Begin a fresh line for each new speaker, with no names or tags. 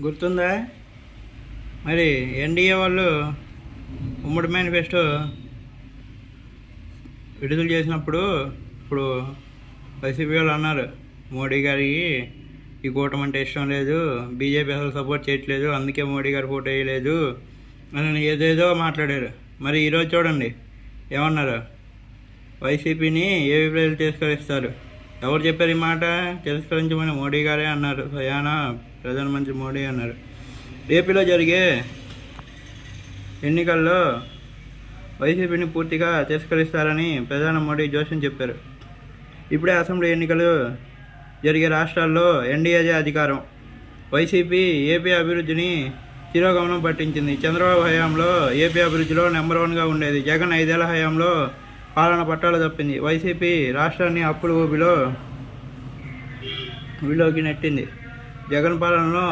గుర్తుందా? మరి ఎన్డీఏ వాళ్ళు ఉమ్మడి మేనిఫెస్టో విడుదల చేసినప్పుడు ఇప్పుడు వైసీపీ వాళ్ళు అన్నారు, మోడీ గారికి ఈ కూటమి అంటే ఇష్టం లేదు, బీజేపీ అసలు సపోర్ట్ చేయట్లేదు, అందుకే మోడీ గారు ఫోటో వేయలేదు అని ఏదేదో మాట్లాడారు. మరి ఈరోజు చూడండి ఏమన్నారు, వైసీపీని ఏపీ ప్రజలు తిరస్కరిస్తారు. ఎవరు చెప్పారు ఈ మాట? తిరస్కరించమని మోడీ గారే అన్నారు, స్వయానా ప్రధానమంత్రి మోడీ అన్నారు. ఏపీలో జరిగే ఎన్నికల్లో వైసీపీని పూర్తిగా తిరస్కరిస్తారని ప్రధాని మోడీ జోస్యం చెప్పారు. ఇప్పుడే అసెంబ్లీ ఎన్నికలు జరిగే రాష్ట్రాల్లో ఎన్డీఏదే అధికారం. వైసీపీ ఏపీ అభివృద్ధిని తిరోగమనం పట్టించింది. చంద్రబాబు హయాంలో ఏపీ అభివృద్ధిలో నెంబర్ 1గా ఉండేది. జగన్ 5 ఏళ్ల హయాంలో పాలన పట్టాలు తప్పింది. వైసీపీ రాష్ట్రాన్ని అప్పుల ఊబిలోకి నెట్టింది. జగన్ పాలనలో